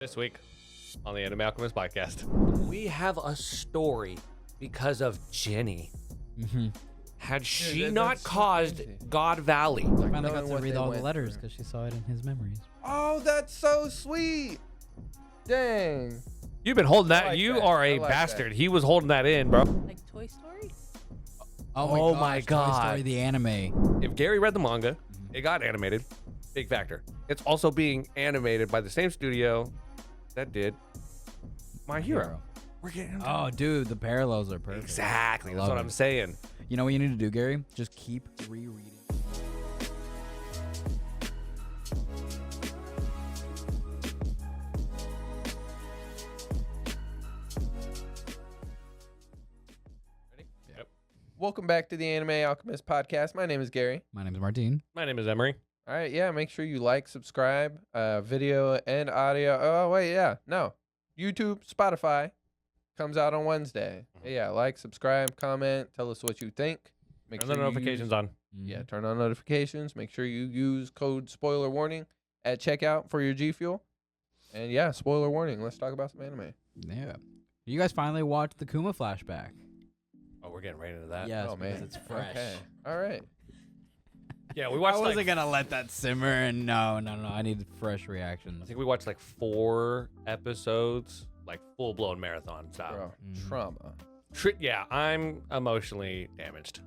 This week on the Anime Alchemist Podcast, we have a story because of Jenny. Had she not caused crazy. God Valley? I finally got knowing to what read they all the went letters through. because she saw it in his memories. Oh, that's so sweet. Dang. You've been holding that. I like you that. are I a like bastard. that. He was holding that in, bro. Like Toy Story? Oh my gosh, God. Toy Story, the anime. If Gary read the manga, it got animated. Big factor. It's also being animated by the same studio that did My Hero. We're getting Oh, dude, the parallels are perfect. exactly. I That's love what it. I'm saying. You know what you need to do, Gary? Just keep rereading. Welcome back to the Anime Alchemist Podcast. My name is Gary. My name's Martine. My name is Emery. All right, yeah, make sure you like, subscribe, video and audio. Oh, wait, yeah, no. YouTube, Spotify, comes out on Wednesday. Yeah, like, subscribe, comment, tell us what you think. Make Turn the you notifications use- on. Yeah, turn on notifications. Make sure you use code spoiler warning at checkout for your G Fuel. And yeah, spoiler warning. Let's talk about some anime. Yeah. You guys finally watched the Kuma flashback. Oh, we're getting right into that. Yes, oh, because man. it's fresh. Okay. All right. Yeah, we I watched wasn't like gonna let that simmer, and no. I need fresh reactions. I think we watched like 4 episodes, like full blown marathon style. Bro, Mhm. trauma. Yeah, I'm emotionally damaged.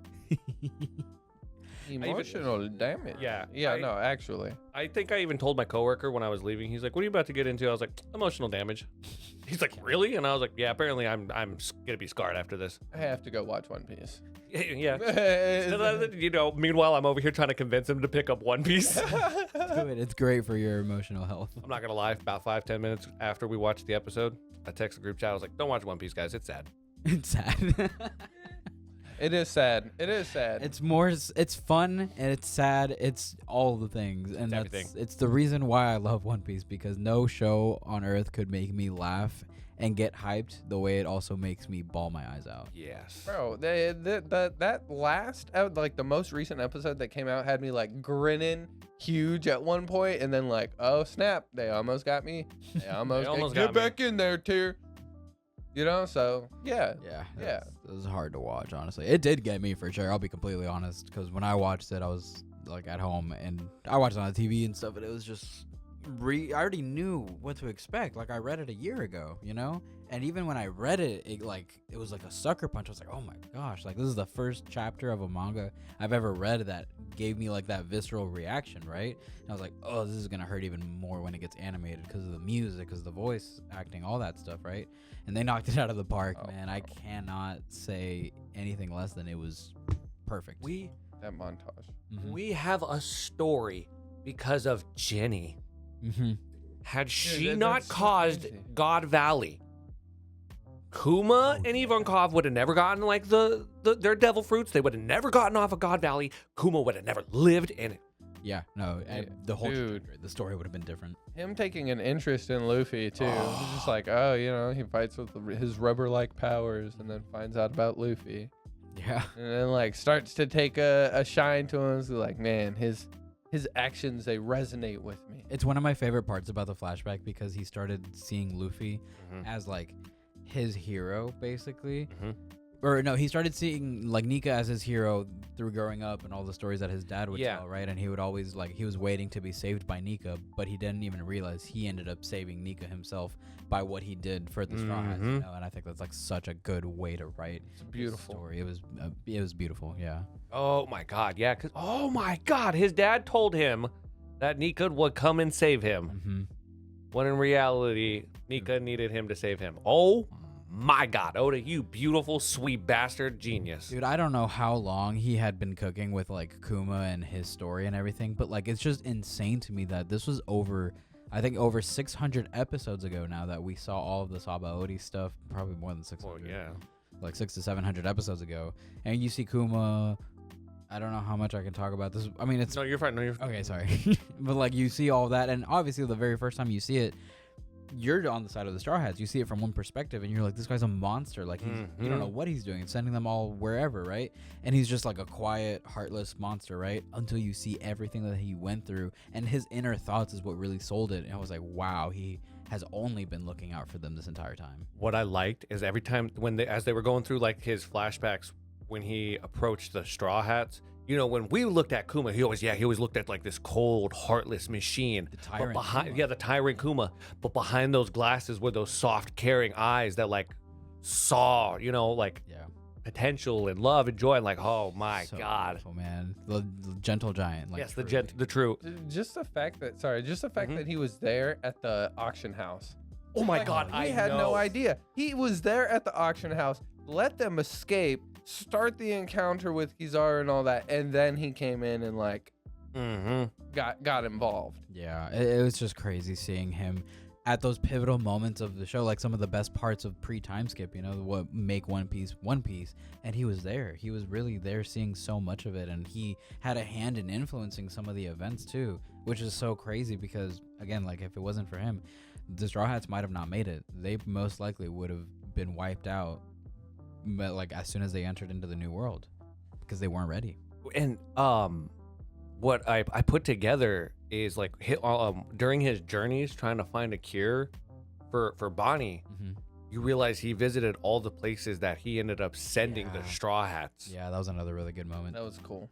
Emotional damage. Yeah, Yeah, I- no, actually. I think I even told my coworker when I was leaving. He's like, "What are you about to get into?" I was like, "Emotional damage." He's like, "Really?" And I was like, "Yeah, apparently I'm gonna be scarred after this." I have to go watch One Piece. Yeah. You know, meanwhile, I'm over here trying to convince him to pick up One Piece. Do it. It's great for your emotional health. I'm not gonna lie. About 5-10 minutes after we watched the episode, I texted the group chat. I was like, "Don't watch One Piece, guys. It's sad." It's sad. It is sad. It is sad. It's fun and it's sad. It's all the things, and It's everything. it's the reason why I love One Piece, because no show on earth could make me laugh and get hyped the way it also makes me bawl my eyes out. Yes. Bro, that last, like the most recent episode that came out had me like grinning huge at one point, and then like, oh snap, they almost got me. They almost got get me. back in there, Tyr. You know, so yeah. Yeah. It was hard to watch, honestly. It did get me for sure. I'll be completely honest, because when I watched it, I was like at home and I watched it on the TV and stuff, and it was just I already knew what to expect. Like I read it a year ago, you know? And even when I read it, it was like a sucker punch. I was like, oh my gosh, like this is the first chapter of a manga I've ever read that gave me like that visceral reaction, right? And I was like, oh, this is gonna hurt even more when it gets animated because of the music, because of the voice acting, all that stuff, right? And they knocked it out of the park, Oh, man. I cannot say anything less than it was perfect. That montage. We have a story because of Jenny. Had she that- not that's so caused crazy. God Valley, Kuma and Ivankov would have never gotten like their devil fruits. They would have never gotten off of God Valley. Kuma would have never lived in it. Yeah, no, the whole Dude. trajectory, the story would have been different. Him taking an interest in Luffy too. He's just like, oh, you know, he fights with his rubber-like powers, and then finds out about Luffy, Yeah. and then like starts to take a shine to him. So like, man, his actions, they resonate with me. It's one of my favorite parts about the flashback because he started seeing Luffy as like his hero, basically. Or no, he started seeing like Nika as his hero through growing up and all the stories that his dad would tell, right? And he would always like, he was waiting to be saved by Nika, but he didn't even realize he ended up saving Nika himself by what he did for the Straw Hats, you know? And I think that's like such a good way to write It's this beautiful. story. It was beautiful, yeah. Oh my God, yeah. Oh my God, his dad told him that Nika would come and save him. When in reality, Nika needed him to save him. Oh my God, Oda, you beautiful, sweet bastard genius. Dude, I don't know how long he had been cooking with like Kuma and his story and everything, but like it's just insane to me that this was over 600 episodes ago now that we saw all of the Sabaody stuff, probably more than 600. Oh, yeah. Like 600 to 700 episodes ago. And you see Kuma, I don't know how much I can talk about this. I mean, it's No, you're fine. No, you're fine. okay, sorry. But like you see all that, and obviously the very first time you see it, you're on the side of the Straw Hats. You see it from one perspective, and you're like, this guy's a monster. Like, you don't know what he's doing. Sending them all wherever, right? And he's just like a quiet, heartless monster, right? Until you see everything that he went through, and his inner thoughts is what really sold it. And I was like, wow, he has only been looking out for them this entire time. What I liked is every time as they were going through like his flashbacks when he approached the Straw Hats. You know, when we looked at Kuma, he always looked at like this cold, heartless machine. The tyrant Kuma. The tyrant Kuma. But behind those glasses were those soft, caring eyes that like saw, you know, like potential and love and joy. And like, oh my God, beautiful, man, the gentle giant. Like, yes, truly. the true. Just the fact that he was there at the auction house. Oh my God, I had no idea. He was there at the auction house. Let them escape. Start the encounter with Kizaru and all that, and then he came in and like got involved. Yeah, it was just crazy seeing him at those pivotal moments of the show, like some of the best parts of pre-time skip, you know, what make One Piece, and he was there. He was really there seeing so much of it, and he had a hand in influencing some of the events too, which is so crazy because, again, like if it wasn't for him, the Straw Hats might have not made it. They most likely would have been wiped out, but like as soon as they entered into the new world, because they weren't ready. And what I put together is like during his journeys trying to find a cure for Bonnie, you realize he visited all the places that he ended up sending the Straw Hats. Yeah, that was another really good moment. That was cool.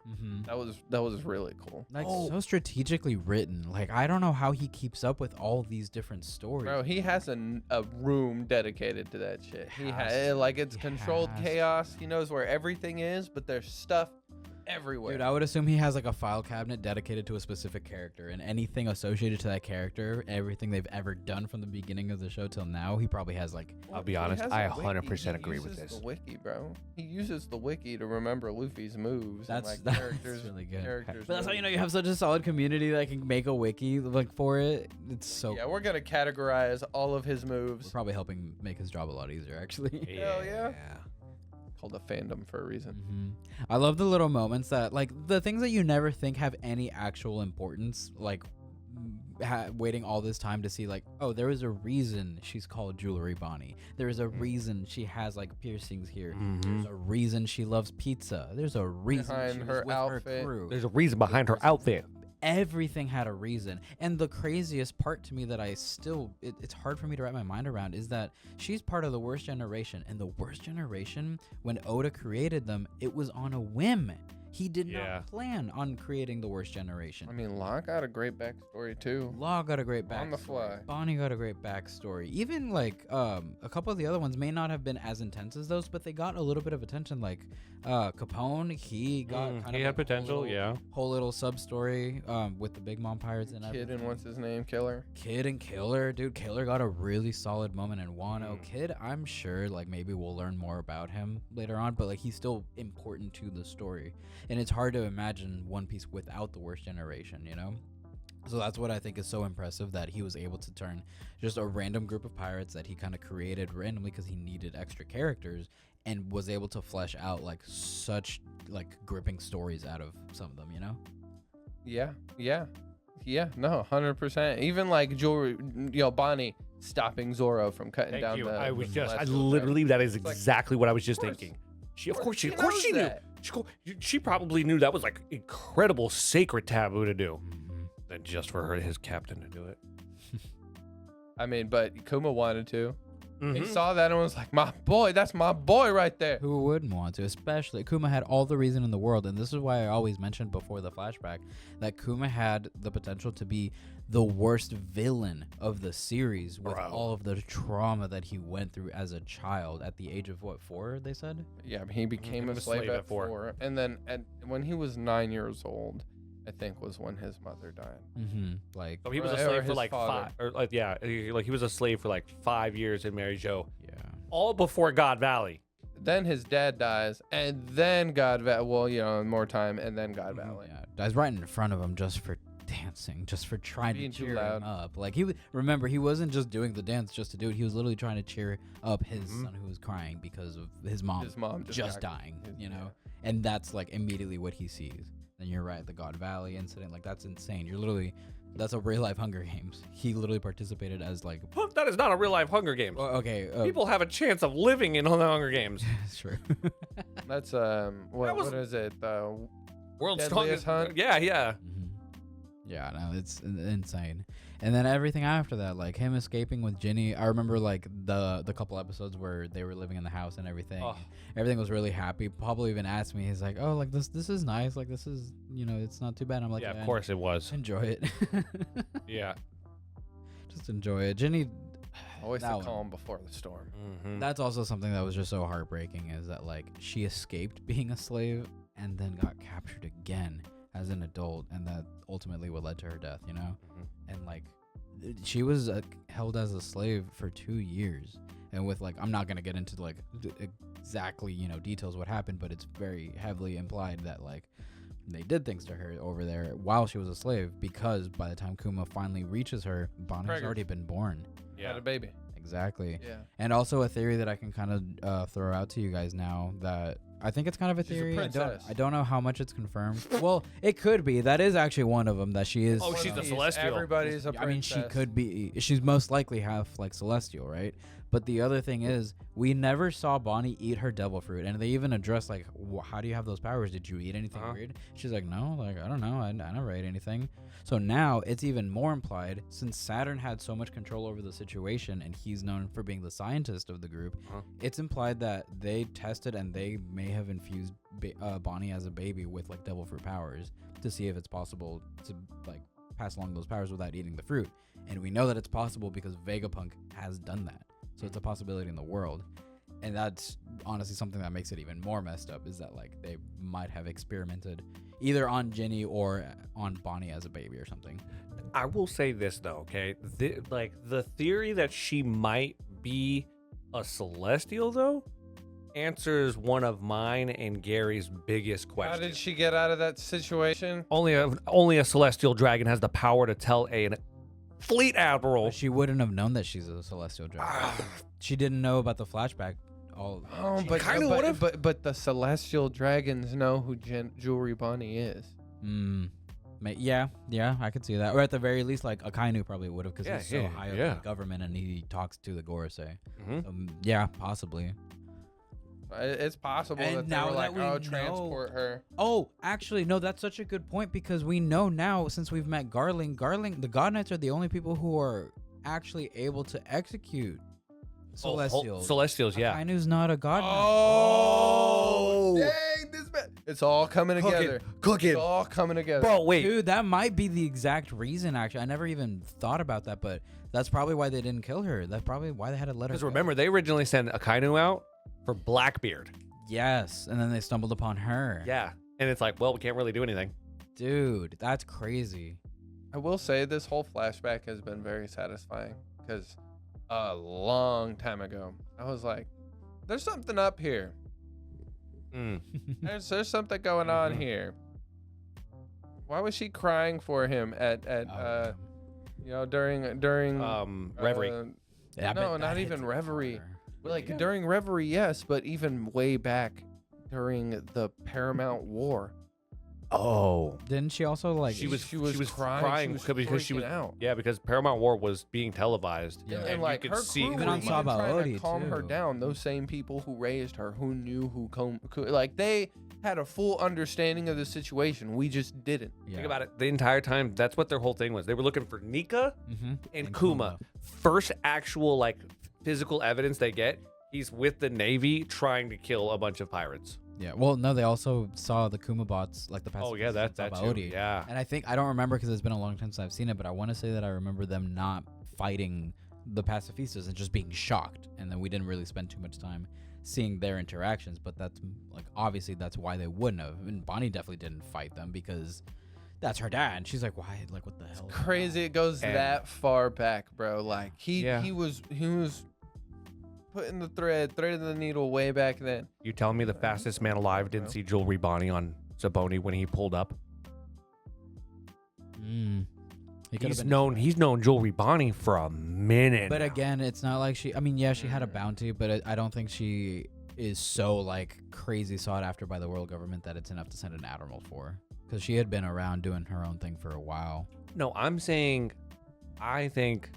That was really cool. Like so strategically written. Like I don't know how he keeps up with all these different stories. Bro, he has a room dedicated to that shit. It's controlled chaos. He knows where everything is, but there's stuff everywhere. Dude, I would assume he has like a file cabinet dedicated to a specific character, and anything associated to that character, everything they've ever done from the beginning of the show till now, he probably has like. I'll be honest, I 100% agree with this. He uses the wiki, bro. He uses the wiki to remember Luffy's moves. That's characters. Really good. Characters but that's how you know you have such a solid community that can make a wiki like for it. It's so. Yeah, we're gonna categorize all of his moves. We're probably helping make his job a lot easier, actually. Hell yeah. Called a fandom for a reason. I love the little moments that, like, the things that you never think have any actual importance, like waiting all this time to see, like, oh, there is a reason she's called Jewelry Bonnie. There is a reason she has like piercings here. There's a reason she loves pizza. There's a reason behind her outfit. Her crew. There's a reason behind her outfit. Everything had a reason. And the craziest part to me that it's hard for me to wrap my mind around is that she's part of the worst generation. And the worst generation, when Oda created them, it was on a whim. He did not plan on creating the worst generation. I mean, Law got a great backstory too. Law got a great backstory. On the fly. Bonnie got a great backstory. Even like a couple of the other ones may not have been as intense as those, but they got a little bit of attention. Like Capone, he got kind of had potential, whole little sub story with the Big Mom Pirates and Kid and what's his name, Killer. Kid and Killer, dude. Killer got a really solid moment in Wano. Kid, I'm sure like maybe we'll learn more about him later on, but like he's still important to the story. And it's hard to imagine One Piece without the worst generation, you know? So that's what I think is so impressive, that he was able to turn just a random group of pirates that he kind of created randomly because he needed extra characters, and was able to flesh out like such like gripping stories out of some of them, you know? Yeah, no, 100%. Even like Jewelry, Bonnie stopping Zoro from cutting down the. That is exactly what I was just thinking. Of course she knew. She probably knew that was like incredible sacred taboo to do. Than just for his captain to do it. I mean, but Kuma wanted to. He saw that and was like, my boy, that's my boy right there. Who wouldn't want to? Especially Kuma had all the reason in the world, and this is why I always mentioned before the flashback that Kuma had the potential to be the worst villain of the series with all of the trauma that he went through as a child at the age of 4, they said? Yeah, he became a slave at 4. And then when he was 9 years old, I think was when his mother died. Like, so he was a slave for like father. 5, he was a slave for like 5 years in Mary Jo. Yeah, all before God Valley. Then his dad dies, and then God Valley. Well, more time, and then God Valley. Yeah, dies right in front of him just for dancing, just for trying to cheer him up. Like remember, he wasn't just doing the dance just to do it. He was literally trying to cheer up his son who was crying because of his mom just dying. And that's like immediately what he sees. And you're right, the God Valley incident, like that's insane. That's a real life Hunger Games. He literally participated as like. That is not a real life Hunger Games. Okay. People have a chance of living in the Hunger Games. It's true. That's what is it? World's Deadliest Strongest Hunt. Yeah. Yeah, no, it's insane. And then everything after that, like him escaping with Ginny. I remember like the couple episodes where they were living in the house and everything. Oh. Everything was really happy. Pablo even asked me, he's like, "Oh, like this is nice. Like this is, it's not too bad." I'm like, yeah, of course it was. enjoy it." Yeah. Just enjoy it. Ginny, Always that the one. calm before the storm. Mm-hmm. That's also something that was just so heartbreaking, is that like she escaped being a slave and then got captured again as an adult, and that ultimately what led to her death, And like she was held as a slave for 2 years, and with like, I'm not gonna get into like exactly details what happened, but it's very heavily implied that like they did things to her over there while she was a slave, because by the time Kuma finally reaches her, Bonnie's Pregnant. already been born. Had a baby. Exactly. Yeah. And also a theory that I can kind of throw out to you guys now, that I think it's kind of a She's a theory. princess. I don't know how much it's confirmed. Well, it could be. That is actually one of them, that she is. Oh, she's a celestial. Everybody's a princess. I mean, she could be. She's most likely half like celestial, right? But the other thing is, we never saw Bonnie eat her devil fruit, and they even addressed like, how do you have those powers? Did you eat anything weird? She's like, no, like I don't know, I never ate anything. So now it's even more implied, since Saturn had so much control over the situation, and he's known for being the scientist of the group. It's implied that they tested and they may have infused Bonnie as a baby with like devil fruit powers to see if it's possible to like pass along those powers without eating the fruit. And we know that it's possible because Vegapunk has done that. So it's a possibility in the world. And that's honestly something that makes it even more messed up, is that like they might have experimented either on Ginny or on Bonnie as a baby or something. I will say this though, okay? The theory that she might be a celestial though answers one of mine and Gary's biggest questions. How did she get out of that situation? Only a celestial dragon has the power to tell a fleet admiral. But she wouldn't have known that she's a celestial dragon. She didn't know about the flashback. Oh, She but kinda would've. but the celestial dragons know who Jewelry Bonnie is. Yeah, I could see that. Or at the very least, like Akainu probably would have, because he's so high up in the government and he talks to the Gorosei. Yeah, possibly. It's possible And that they now were that like, we "Oh, know- transport her." Oh, actually, no, that's such a good point, because we know now, since we've met Garling, the God Knights are the only people who are actually able to execute Celestials. Celestials, yeah. Akainu's not a God Knight. Oh, dang, this man. It's all coming together. Cook It's all coming together. Bro, wait. Dude, that might be the exact reason, actually. I never even thought about that, but that's probably why they didn't kill her. That's probably why they had to let her Because go. remember, they originally sent Akainu out for Blackbeard. Yes, and then they stumbled upon her. Yeah. And it's like, well, we can't really do anything. Dude, that's crazy. I will say this whole flashback has been very satisfying, because a long time ago, I was like, there's something up here. There's something going on here. Why was she crying for him during Reverie. Yeah, no, but not that even hits Reverie. harder. Like during Reverie, yes, but even way back during the Paramount War. Oh. Didn't she also like? She was crying she was because she was freaking out. Yeah, because Paramount War was being televised. Yeah. And like you her could see crew Even were on even Saba trying to Odi, calm her too. down. Those same people who raised her, who knew like they had a full understanding of the situation. We just didn't. Yeah. Think about it. The entire time, that's what their whole thing was. They were looking for Nika Mm-hmm. and Kuma. First actual like physical evidence they get, he's with the Navy trying to kill a bunch of pirates. Yeah. Well, no, they also saw the Kuma bots, like the past. Oh yeah, that too. Yeah. And I don't remember because it's been a long time since I've seen it, but I want to say that I remember them not fighting the pacifistas and just being shocked, and then we didn't really spend too much time seeing their interactions. But that's like obviously that's why they wouldn't have. And Bonnie definitely didn't fight them because that's her dad. And she's like, why? Like, what the hell? Crazy it goes And- that far back, bro. Like he Yeah. was putting the threading the needle way back then. You telling me the fastest man alive didn't see Jewelry Bonnie on Zaboni when he pulled up? He could've He's been known Jewelry Bonnie for a minute. But now. again, it's not like she. I mean, yeah, she had a bounty, but I don't think she is so like crazy sought after by the world government that it's enough to send an admiral for. Because she had been around doing her own thing for a while. No, I'm saying, I think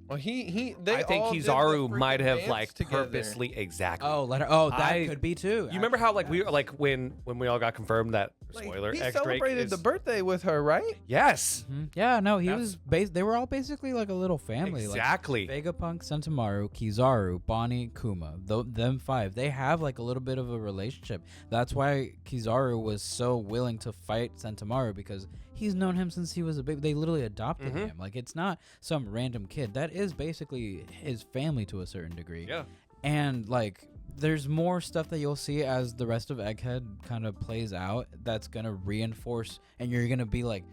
Well, I think Kizaru might have like purposely exactly. Oh, that could be too. You remember how like we were like when we all got confirmed that spoiler he X Drake celebrated the birthday with her, right? Yes. Yeah, no, they were all basically like a little family. Exactly. Like Vegapunk, Sentomaru, Kizaru, Bonnie, Kuma. Them 5. They have like a little bit of a relationship. That's why Kizaru was so willing to fight Sentomaru, because he's known him since he was a baby. They literally adopted him. Like, it's not some random kid. That is basically his family to a certain degree. Yeah. And like, there's more stuff that you'll see as the rest of Egghead kind of plays out that's gonna reinforce, and you're gonna be like,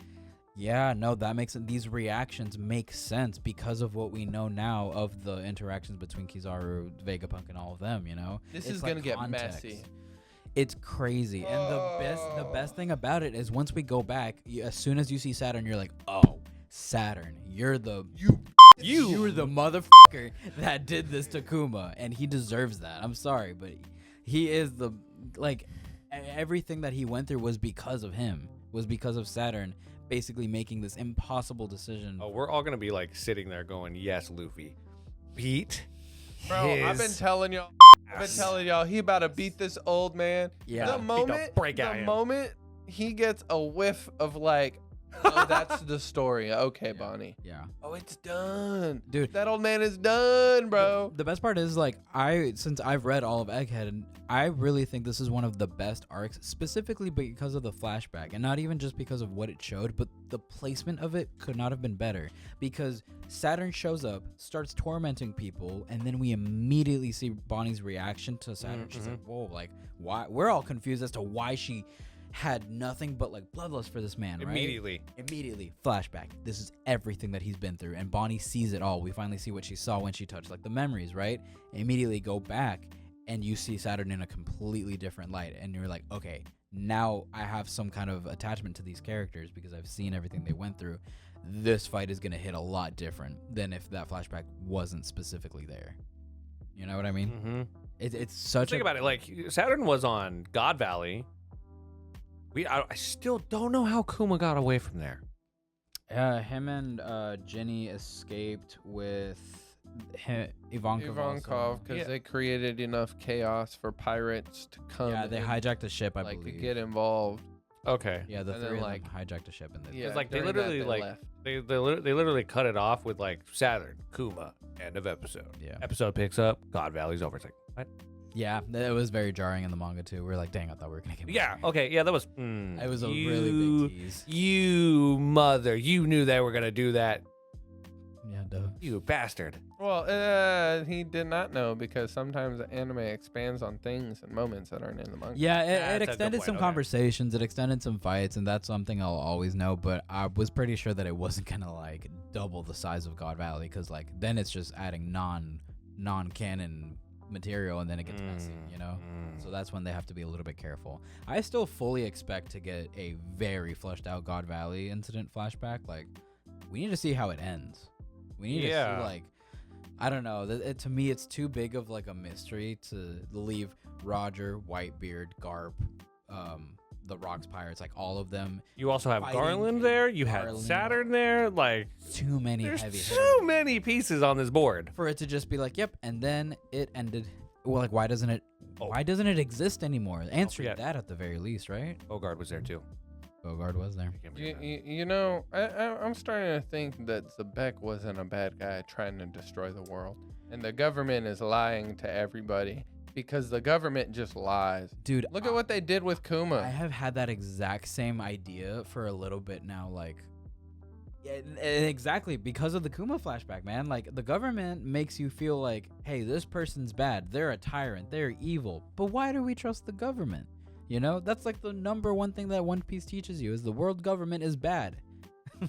yeah, no, that makes it. These reactions make sense because of what we know now of the interactions between Kizaru, Vegapunk, and all of them. You know, this is gonna get messy. It's crazy, and the best thing about it is once we go back, as soon as you see Saturn, you're like, oh, Saturn, you're the motherfucker that did this to Kuma, and he deserves that. I'm sorry, but he is everything that he went through was because of him, was because of Saturn basically making this impossible decision. Oh, we're all gonna be like sitting there going, yes, Luffy, beat. Bro, I've been telling y'all, he about to beat this old man. Yeah. The moment he gets a whiff of like, oh, that's the story. Okay, yeah. Bonnie. Yeah. Oh, it's done. Dude. That old man is done, bro. The best part is, like, since I've read all of Egghead, and I really think this is one of the best arcs, specifically because of the flashback. And not even just because of what it showed, but the placement of it could not have been better. Because Saturn shows up, starts tormenting people, and then we immediately see Bonnie's reaction to Saturn. She's like, whoa, like, why? We're all confused as to why she had nothing but like bloodlust for this man, right? Immediately flashback. This is everything that he's been through, and Bonnie sees it all. We finally see what she saw when she touched like the memories, right? Immediately go back and you see Saturn in a completely different light, and you're like, okay, now I have some kind of attachment to these characters because I've seen everything they went through. This fight is gonna hit a lot different than if that flashback wasn't specifically there. You know what I mean? It's such. Think about it. Like, Saturn was on God Valley. I still don't know how Kuma got away from there. Him and Jenny escaped with Ivankov because they created enough chaos for pirates to come. Yeah, they hijacked a ship, I believe. To get involved. Okay. Yeah, the three of them hijacked a ship, and it's like they literally left. They literally cut it off with like Saturn, Kuma, end of episode. Yeah. Episode picks up, God Valley's over. It's like, what? Yeah, it was very jarring in the manga too. We're like, dang, I thought we were gonna get. Yeah. Okay. Yeah, that was. It was a really big tease. You mother! You knew they were gonna do that. Yeah, duh. You bastard. Well, he did not know because sometimes anime expands on things and moments that aren't in the manga. Yeah, it extended some conversations, it extended some fights, and that's something I'll always know. But I was pretty sure that it wasn't gonna like double the size of God Valley, because like then it's just adding non-canon material, and then it gets messy, you know. So that's when they have to be a little bit careful. I still fully expect to get a very fleshed out God Valley incident flashback. Like, we need to see how it ends. We need to see, like, I don't know. To me, it's too big of like a mystery to leave Roger, Whitebeard, Garp, the Rocks Pirates, like all of them. You also have Garland there. You had Saturn there. Like, too many there's heavy too hitters many pieces on this board for it to just be like, yep, and then it ended. Well, like, why doesn't it exist anymore? Answer that at the very least, right? Bogard was there too. Bogard was there. You know, I'm starting to think that Zebek wasn't a bad guy trying to destroy the world, and the government is lying to everybody because the government just lies. Dude, look at what they did with Kuma. I have had that exact same idea for a little bit now, like, yeah, exactly because of the Kuma flashback, man. Like, the government makes you feel like, hey, this person's bad, they're a tyrant, they're evil, but why do we trust the government? You know, that's like the number one thing that One Piece teaches you is the world government is bad.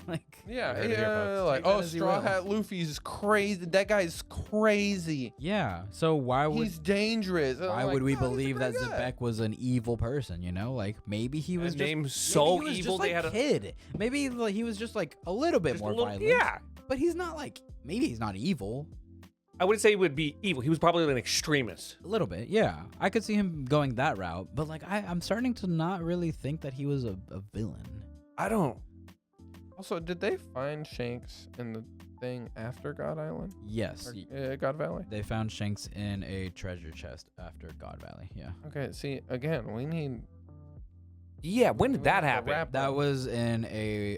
Like, like, oh, Straw Hat Luffy's crazy. That guy's crazy. Yeah. So he's dangerous? Why would we believe that Zebek was an evil person? You know, like maybe he was so evil they had a kid. Maybe he was just like a little bit more violent. Yeah. But he's not like, maybe he's not evil. I wouldn't say he would be evil. He was probably an extremist. A little bit, yeah. I could see him going that route, but like I'm starting to not really think that he was a villain. I don't. Also, did they find Shanks in thing after God Island? Yes. Or, God Valley? They found Shanks in a treasure chest after God Valley. Yeah. Okay, see, again, we need... Yeah, when did that happen? That was in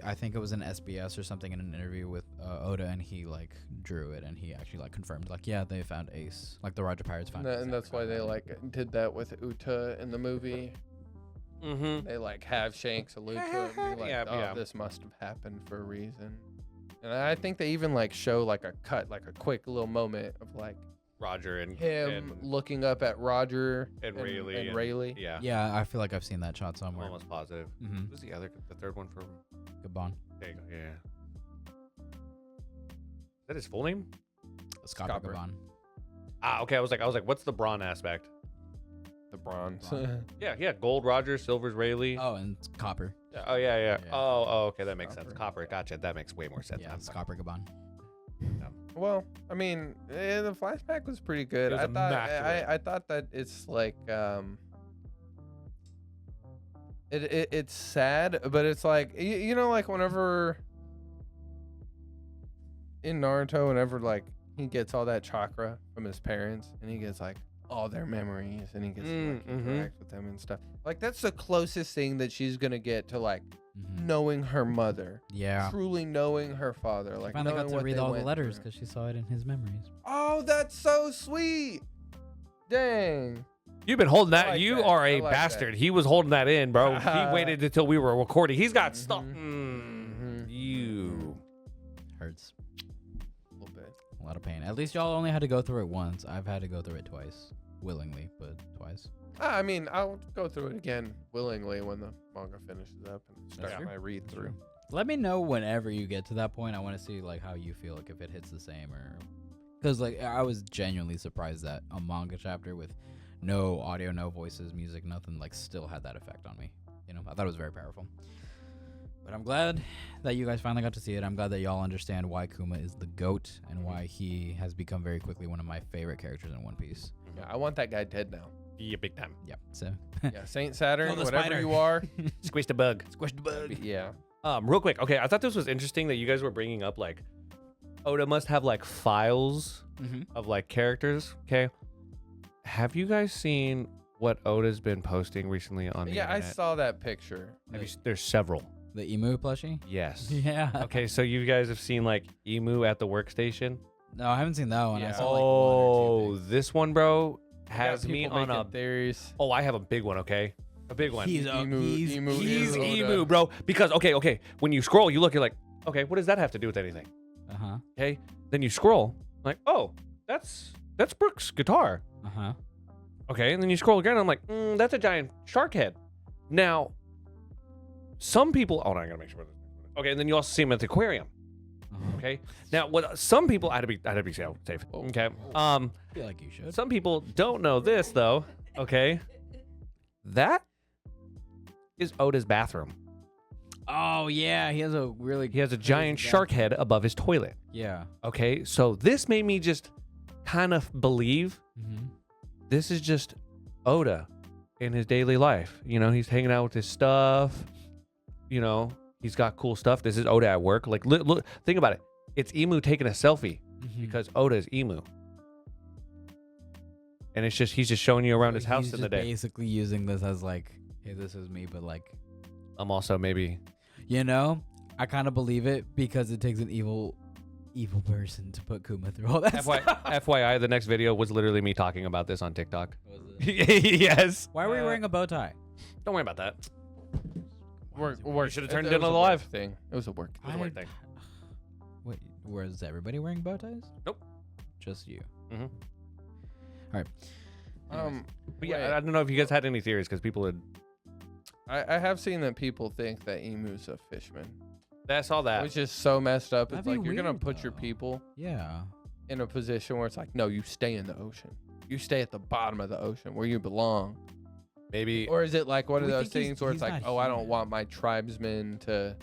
I think it was in SBS or something, in an interview with Oda, and he like drew it, and he actually like confirmed, like, yeah, they found Ace, like the Roger Pirates found Ace. And that's why they like did that with Uta in the movie. Mm-hmm. They like have Shanks allude to it and be like, Yeah. This must have happened for a reason. And I think they even like show like a cut, like a quick little moment of like Roger and him looking up at Roger and Rayleigh. and Rayleigh. Yeah. Yeah, I feel like I've seen that shot I'm somewhere. almost positive. Mm-hmm. Who's the third one from? Gabon. There you go. Yeah. Is that his full name? Scopper Scopper. Gabon. Ah, okay. I was like, what's the Braun aspect? The bronze. Yeah. Gold Roger, silver's Rayleigh. Oh, and it's Copper. Yeah, oh yeah. Yeah. Oh, okay. That makes sense. Copper. Copper. Gotcha. That makes way more sense. Yeah, now. it's Copper Gabon. Well, I mean, the flashback was pretty good. It was I thought immaculate. I thought that it's like it's sad, but it's like you know, like whenever in Naruto, whenever like he gets all that chakra from his parents and he gets like all their memories and he gets to like interact with them and stuff. Like that's the closest thing that she's gonna get to like knowing her mother. Yeah. Truly knowing her father. Like Finally got knowing to what read they all the went letters through. because she saw it in his memories. Oh, that's so sweet. Dang. You've been holding that. like You that. are I a like bastard. He was holding that in, bro. He waited until we were recording. He's got stuff. You. Hurts. A little bit. A lot of pain. At least y'all only had to go through it once. I've had to go through it twice. Willingly, but twice. I mean, I'll go through it again willingly when the manga finishes up and start Yeah. my read through. Let me know whenever you get to that point. I want to see like how you feel, like if it hits the same or because like I was genuinely surprised that a manga chapter with no audio, no voices, music, nothing like still had that effect on me. You know, I thought it was very powerful. But I'm glad that you guys finally got to see it. I'm glad that y'all understand why Kuma is the GOAT and why he has become very quickly one of my favorite characters in One Piece. Yeah, I want that guy dead now. Yeah, big time. Yep. So Yeah, Saint Saturn, Kill the whatever spider. you are. Squish the bug. squish the bug. Yeah. Real quick. Okay, I thought this was interesting that you guys were bringing up like Oda must have like files of like characters. Okay. Have you guys seen what Oda's been posting recently on the Yeah, I internet? saw that picture. There's several. The emu plushie? Yes. Yeah. Okay, so you guys have seen like Emu at the workstation. No, I haven't seen that one. I Yeah. saw like one or two. This one, bro, I has got me people on a. making theories. Oh, I have a big one. Okay, a big one. He's Emu He's is Oda. Emu, bro. Because okay. When you scroll, you look, you're like, okay, what does that have to do with anything? Uh-huh. Okay. Then you scroll, like, oh, that's Brooke's guitar. Uh-huh. Okay. And then you scroll again, I'm like, that's a giant shark head. Now, some people. Oh, no, I gotta make sure. Okay. And then you also see him at the aquarium. Uh-huh. Okay. Now, what some people, I had to be safe. Okay. I feel like you should. Some people don't know this though. Okay. That is Oda's bathroom. Oh, yeah. He has a really... He has a giant shark head above his toilet. Yeah. Okay. So this made me just kind of believe Mm-hmm. this is just Oda in his daily life. You know, he's hanging out with his stuff. You know, he's got cool stuff. This is Oda at work. Like, look, think about it. It's Emu taking a selfie because Oda is Emu. And it's just, he's just showing you around his house in the day. Basically using this as like, hey, this is me, but like... I'm also maybe... You know, I kind of believe it because it takes an evil person to put Kuma through all that stuff. FYI, the next video was literally me talking about this on TikTok. Was it? Yes. Why were you wearing a bow tie? Don't worry about that. Work. You should have turned It it was on a live. work thing. It was a work. It was a work thing. Wait, was everybody wearing bow ties? Nope. Just you. Mm-hmm. All right. But yeah, wait. I don't know if you guys had any theories because people had... I have seen that people think that Emu's a fishman, I saw that. which is so messed up. It's That'd be like you're gonna weird, put your though. people Yeah. in a position where it's like, no, you stay in the ocean. You stay at the bottom of the ocean where you belong. Maybe... Or is it like one of We those think he's- things where it's he's like, not oh, I don't human. want my tribesmen to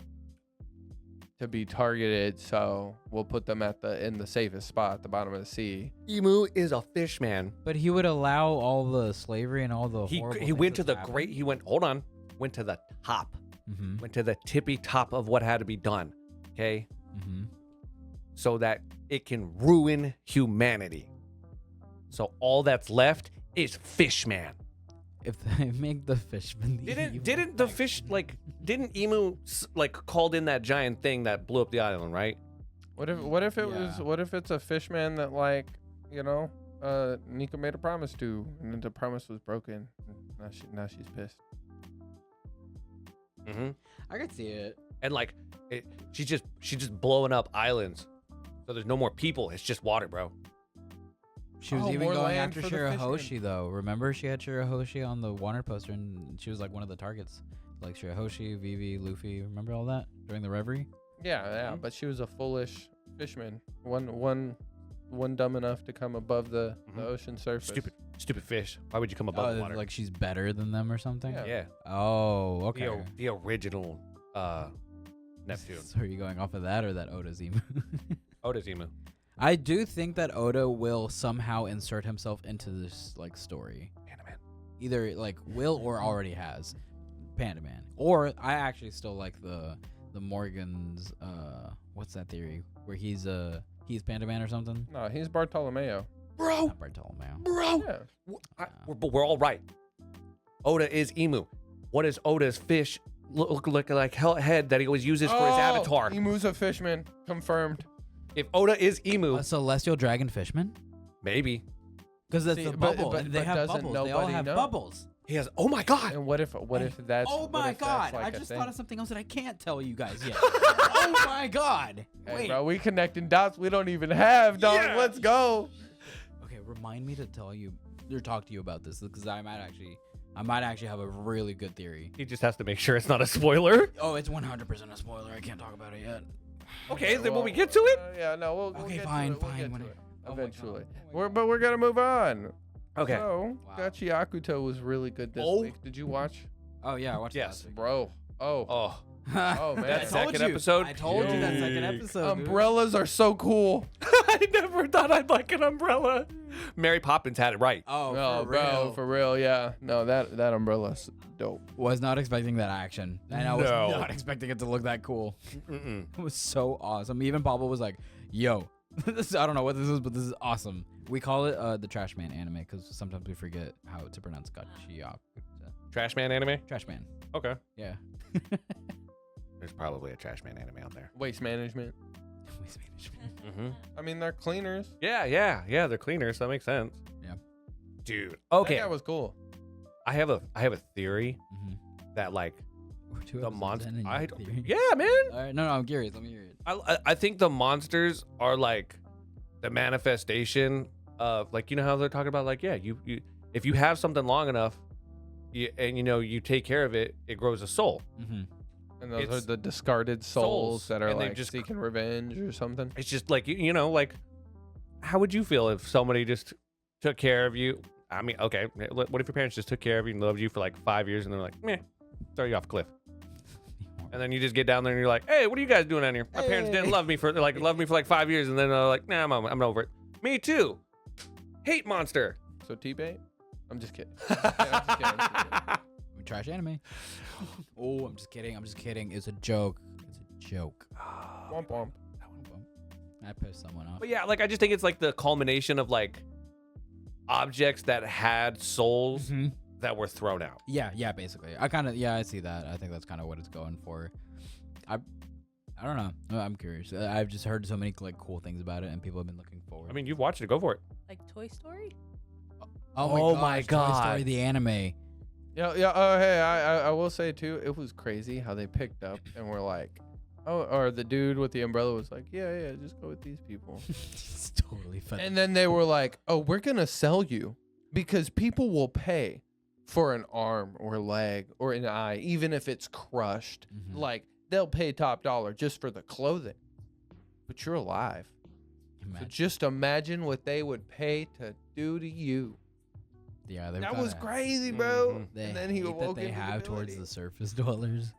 be targeted, so we'll put them in the safest spot at the bottom of the sea. Emu is a fish man. But he would allow all the slavery and all the He horrible went to things the that happen? great... He went... Hold on. Went to the top. Mhm. Went to the tippy top of what had to be done. Okay? Mhm. so that it can ruin humanity. So all that's left is Fishman. If they make the fishman the Didn't the fish didn't Emu called in that giant thing that blew up the island, right? What if Yeah. what if it's a fishman that Nika made a promise to, and then the promise was broken. Now she's pissed. Mm-hmm. I could see it. And she's just blowing up islands, so there's no more people. It's just water, bro. She was Oh, even more going land after for the Shirahoshi fishman. though. Remember, she had Shirahoshi on the wanted poster, and she was like one of the targets. Like Shirahoshi, Vivi, Luffy. Remember all that during the reverie? Yeah, but she was a foolish fishman. One dumb enough to come above the ocean surface. Stupid fish. Why would you come above the water? Like she's better than them or something? Yeah. Yeah, Oh, okay. the original Neptune. So are you going off of that or that Oda's emu? Oda's Emu. I do think that Oda will somehow insert himself into this story. Panda Man. Either will or already has. Panda Man. Or I actually still like the Morgan's what's that theory? Where he's Panda Man or something? No, he's Bartolomeo. Bro, Not Bartolomeo. Yeah. we're all right. Oda is Emu. What is Oda's fish look like head that he always uses for his avatar? Emu's a fishman. Confirmed. If Oda is Emu, A celestial dragon fishman? maybe Because that's See, the but- bubble. but- and they but have doesn't bubbles. They all nobody have know? bubbles. he has. Oh my god! And what if that's? Oh what my if that's god! like I a just thing? thought of something else that I can't tell you guys yet. Oh my god! Hey, Wait. bro, we connecting dots we don't even have, dog. Yeah. Let's go. Okay, remind me to tell you or talk to you about this because I might actually have a really good theory. He just has to make sure it's not a spoiler. Oh, it's 100% a spoiler. I can't talk about it yet. Okay, then when we get to it. Yeah, no, we'll Okay, get fine, to it. We'll fine, get to whatever. it Oh my God. eventually. Oh my But we're gonna move on. Okay. So, Wow. Gachiakuta was really good this Oh. week. Did you watch? Oh yeah, I watched Yes. that. Bro. Oh. Oh, Oh, man. That I second told you. episode? I told you that second Dude. episode. dude. Umbrellas are so cool. I never thought I'd like an umbrella. Mary Poppins had it right. Oh, No, for bro, real. for real, yeah. No, that umbrella's dope. Was not expecting that action, and I was No. not expecting it to look that cool. Mm-mm. It was so awesome. Even Pablo was like, "Yo, I don't know what this is, but this is awesome." We call it the Trash Man anime because sometimes we forget how to pronounce Gachiakuta. Trash Man anime? Trash Man. Okay. Yeah. There's probably a Trash Man anime out there. Waste management. Waste management. Mm-hmm. I mean, they're cleaners. Yeah. They're cleaners, so that makes sense. Yeah. Dude. That Okay. guy was cool. I have a theory Mm-hmm. that We're 2 the episodes monster. in and I you don't. have a theory. Yeah, man. All right. No, I'm curious. Let me hear it. I think the monsters are like the manifestation of you know how they're talking about you if you have something long enough, you take care of it, it grows a soul. Mm-hmm. And those It's are the discarded souls souls, that are and they've like just seeking revenge or something. It's just how would you feel if somebody just took care of you? I mean, okay, what if your parents just took care of you and loved you for like 5 years and they're like, meh, throw you off a cliff. And then you just get down there and you're like, hey, what are you guys doing down here? My parents didn't love me for like 5 years, and then they're like, nah, I'm over it. Me too. Hate monster. So T-bait? I'm just kidding. Yeah, I'm just kidding. We trash anime. Oh, I'm just kidding. It's a joke. Womp womp. I pissed someone off. But yeah, I just think it's like the culmination of objects that had souls Mhm. that were thrown out. Yeah, basically. I see that. I think that's kind of what it's going for. I don't know. I'm curious. I've just heard so many cool things about it, and people have been looking forward. I mean, you've watched it. Go for it. Like Toy Story? oh my gosh, Toy God. Story the anime. Yeah. Oh, hey, I will say too, it was crazy how they picked up and were like, oh, or the dude with the umbrella was like, yeah, just go with these people. It's totally funny. And then they were like, oh, we're gonna sell you because people will pay for an arm or leg or an eye, even if it's crushed. Mhm. Like they'll pay top dollar just for the clothing, but you're alive. So Imagine. just imagine what they would pay to do to you. Yeah, they That was kinda- crazy, bro. Mhm. The And then he hate awoke that they into have towards ability. the surface dwellers,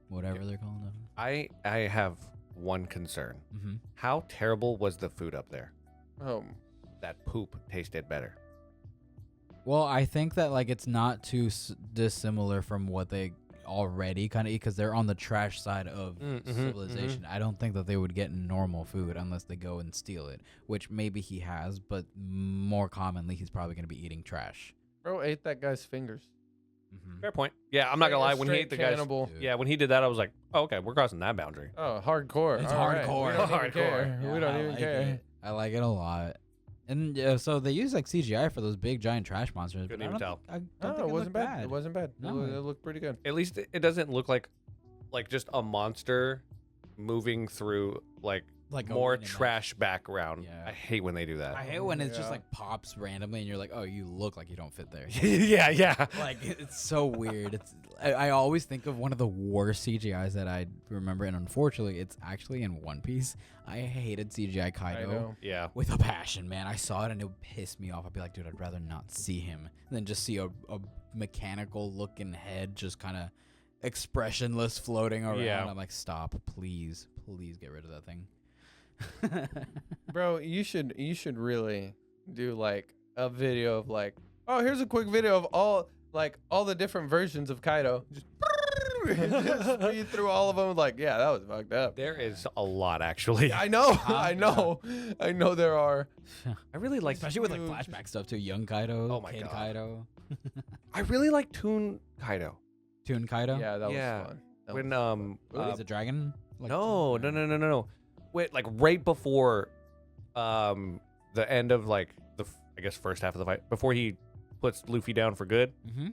whatever they're calling them. I have one concern. Mm-hmm. How terrible was the food up there? That Poop tasted better. Well, I think that it's not too dissimilar from what they already kind of because they're on the trash side of civilization. I don't think that they would get normal food unless they go and steal it, which maybe he has, but more commonly he's probably going to be eating trash. Bro ate that guy's fingers. Fair point. Yeah, I'm not gonna lie. When he ate the guy's, cannibal. yeah, when he did that, I was like, oh, okay, we're crossing that boundary. Oh, hardcore. It's All right. hardcore. We don't even Hardcore. care. Yeah, We don't I even like care. it. I like it a lot. And so they use like CGI for those big giant trash monsters. Couldn't but I even don't tell. think- I No, don't think it wasn't looked bad. It wasn't bad. No. It looked pretty good. At least it doesn't look like just a monster moving through like Like a more winning match. trash background. Yeah. I hate when they do that. I hate when it's just Yeah. like pops randomly and you're like, oh, you look like you don't fit there. yeah. Like it's so weird. I always think of one of the worst CGIs that I remember, and unfortunately, it's actually in One Piece. I hated CGI I Kaido know. Yeah. with a passion, man. I saw it and it pissed me off. I'd be like, dude, I'd rather not see him than just see a mechanical looking head just kind of expressionless floating around. Yeah. I'm like, stop, please get rid of that thing. Bro, you should really do like a video of like, oh, here's a quick video of all the different versions of Kaido. Just speed through all of them. Like, yeah, that was fucked up. There is a lot actually. I know, I know there are. I really like, Especially with like flashback stuff too. Young Kaido, Oh my Kid God. Kaido, I really like Toon Kaido. Toon Kaido. Yeah, that Yeah. was fun. That When was fun. He's a dragon. Like no. Toon? Wait, like right before the end of like I guess first half of the fight, before he puts Luffy down for good. Mm-hmm.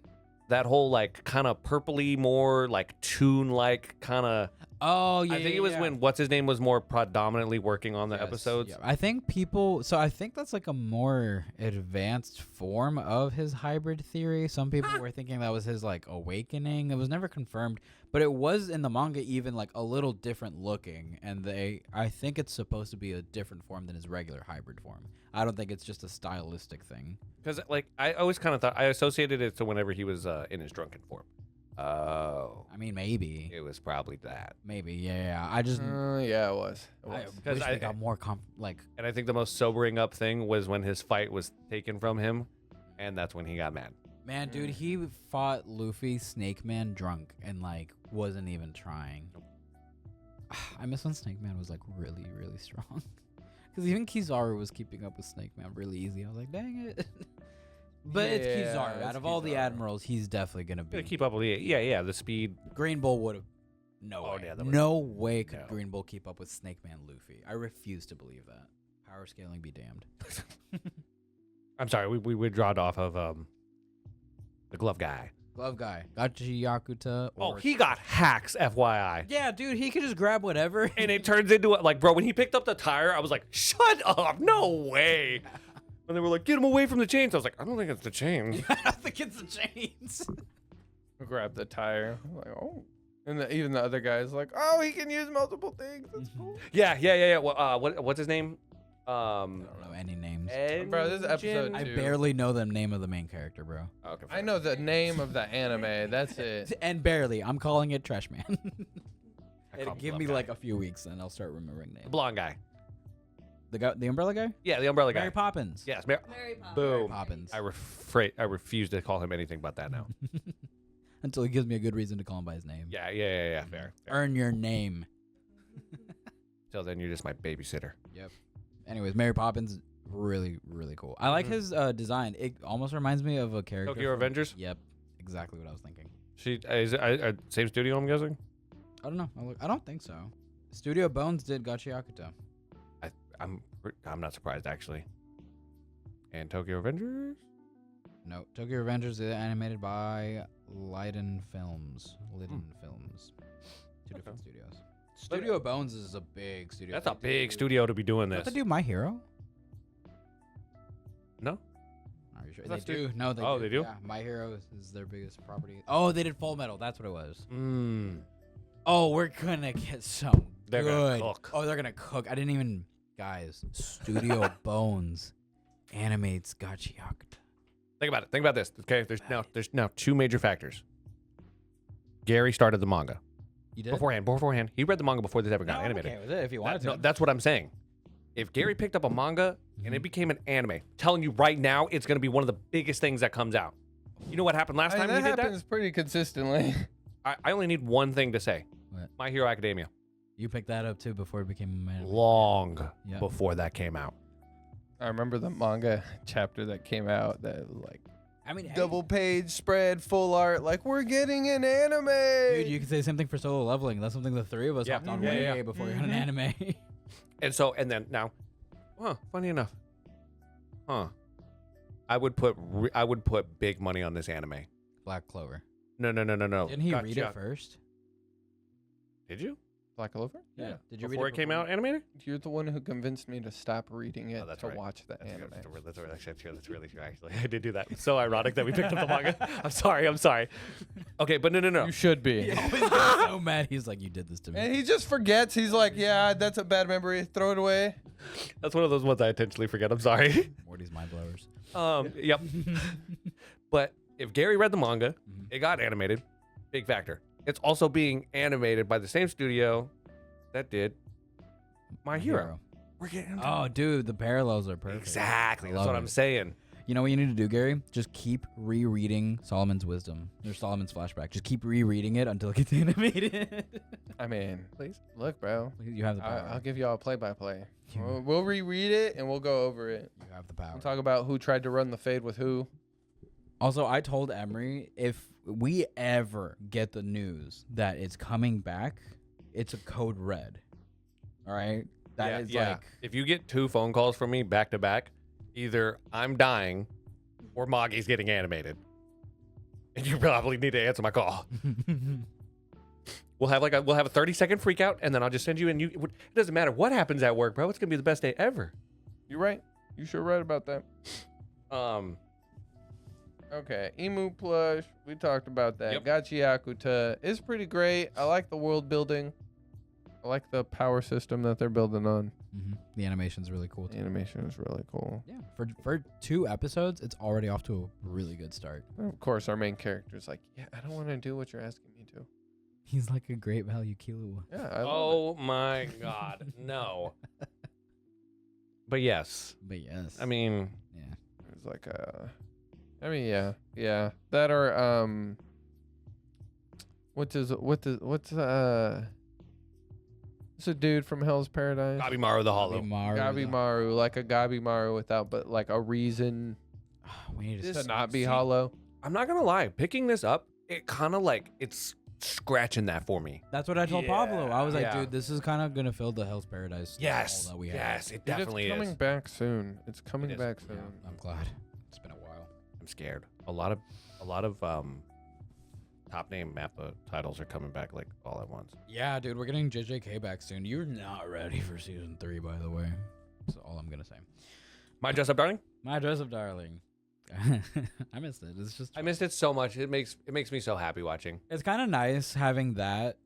That whole like kind of purpley, more like Toon like kind of. Oh yeah. I think it was when what's his name was more predominantly working on the Yes, episodes. yeah. I think people. So I think that's like a more advanced form of his hybrid theory. Some people were thinking that was his like awakening. It was never confirmed, but it was in the manga even like a little different looking. And I think it's supposed to be a different form than his regular hybrid form. I don't think it's just a stylistic thing. Because like I always kind of thought I associated it to whenever he was in his drunken form. Oh, I mean, maybe, it was probably that. maybe, yeah. I just. Yeah, it was. It I was. Because wish I- they got more like. And I think the most sobering up thing was when his fight was taken from him, and that's when he got mad. Man, dude, he fought Luffy, Snake Man drunk and like wasn't even trying. I miss when Snake Man was like really, really strong. Because even Kizaru was keeping up with Snake Man really easy. I was like, dang it. But it's Yeah, Kizaru. it's Out of all the Kizaru. admirals, he's definitely gonna Gotta be. keep up with the speed. Green Bull would have. No Oh, way. yeah, that would've- No way could No. Green Bull keep up with Snake Man Luffy. I refuse to believe that. Power scaling be damned. I'm sorry, we withdrawed off of the glove guy. Glove guy. Gachiakuta. Oh, or- he got hacks, FYI. Yeah, dude, he could just grab whatever. And it turns into like, bro, when he picked up the tire, I was like, shut up, no way. And they were like, get him away from the chains. I was like, I don't think it's the chains. I don't think it's the chains. Grab the tire. I'm like, oh. And even the other guy's like, oh, he can use multiple things. That's cool. Yeah. What's his name? I don't know any names. Bro, this is episode I two. barely know the name of the main character, bro. Okay, I know the name of the anime. That's it. And barely. I'm calling it Trash Man. I call him Give Glove me Guy. like a few weeks and I'll start remembering The names. blonde guy. The umbrella guy? Yeah, the umbrella guy. Mary Poppins. Yes, Mary Poppins. Boom. Poppins. I refuse to call him anything but that now. Until he gives me a good reason to call him by his name. Yeah. Fair. Earn your name. Till then, you're just my babysitter. Yep. Anyways, Mary Poppins, really, really cool. I like his design. It almost reminds me of a character. Tokyo from- Revengers? Yep. Exactly what I was thinking. She is it same studio, I'm guessing. I don't know. I don't think so. Studio Bones did Gachiakuta. I'm not surprised actually. And Tokyo Revengers? No, Tokyo Revengers is animated by Lydon Films. Two different studios. Studio Bones is a big studio. That's a big studio to be doing Don't this. they do My Hero? No? Are you sure? That's They do. No, they Oh, do. they do? Yeah, My Hero is their biggest property. Oh, they did Full Metal. That's what it was. Oh, we're gonna get some They're good. gonna cook. Oh, they're gonna cook. I didn't even, guys. Studio Bones animates Gachiakuta. Think about it. Think about this. Okay, there's now two major factors. Gary started the manga You did beforehand. He read the manga before this ever got No, I'm animated. okay with it if you wanted No, to. that's what I'm saying. If Gary picked up a manga and it became an anime, telling you right now, it's going to be one of the biggest things that comes out. You know what happened last time that he did happens pretty consistently. I only need one thing to say. What? My Hero Academia. You picked that up too before it became a man. Long Yeah. before that came out. I remember the manga chapter that came out that was like I mean, double page spread, full art. Like, we're getting an anime. dude, you could say the same thing for Solo Leveling. That's something the three of us Yeah. hopped on Yeah, way yeah. before we got an anime. And then now, funny enough, I would put big money on this anime. Black Clover. No. Didn't he read Gotcha. it first? Did you? Black Clover? Yeah. Did you Before read it came out animated? You're the one who convinced me to stop reading it that's to right. watch the That's anime. That's really true, actually. I did do that. It's so ironic that we picked up the manga. I'm sorry. Okay, but no. You should be. He always gets so mad. He's like, you did this to me. And he just forgets. He's like, yeah, that's a bad memory. Throw it away. That's one of those ones I intentionally forget. I'm sorry. Morty's mind blowers. Yep. But if Gary read the manga, Mhm. it got animated. Big factor. It's also being animated by the same studio that did My Hero. We're getting Oh, dude, the parallels are perfect. exactly. I That's love what I'm it. saying. You know what you need to do, Gary? Just keep rereading Solomon's Wisdom. Or Solomon's Flashback. Just keep rereading it until it gets animated. I mean, Please. look, bro. You have the power. I'll give you all a play-by-play. You- We'll reread it and we'll go over it. You have the power. We'll talk about who tried to run the fade with who. Also, I told Emery, if we ever get the news that it's coming back, it's a code red. All right? That is like... If you get 2 phone calls from me back to back, either I'm dying or Moggy's getting animated. And you probably need to answer my call. We'll have a 30-second freak out, and then I'll just send you. And it doesn't matter what happens at work, bro. It's gonna be the best day ever. You're right. You sure right about that. Um, Okay, Emu plush. We talked about that. Yep. Gachiakuta is pretty great. I like the world building. I like the power system that they're building on. The animation's really cool, The too. animation is really cool. Yeah, for 2 episodes, it's already off to a really good start. And of course, our main character's like, yeah, I don't want to do what you're asking me to. He's like a great value kilo. Yeah, I love oh my God, no. But yes, But yes. I mean, yeah. it. It's like, yeah. That are, what's a dude from Hell's Paradise? Gabimaru the Hollow. Gabimaru, like a Gabimaru without, but like a reason We need to to This- not be see- hollow. I'm not gonna lie, picking this up, it kind of like it's scratching that for me. That's what I told Pablo. I was like, Yeah. dude, this is kind of gonna fill the Hell's Paradise hole Yes, that we have. yes, it Dude, definitely it's coming is. back soon. It's coming It is. back Yeah, soon. I'm glad. It's been a while. I'm scared. A lot of top name Mappa titles are coming back like all at once. Yeah, dude, we're getting JJK back soon. You're not ready for season 3, by the way. That's all I'm gonna say. My Dress Up Darling? My Dress Up Darling. I missed it. It's just I missed it so much. It makes me so happy watching. it's kind of nice having that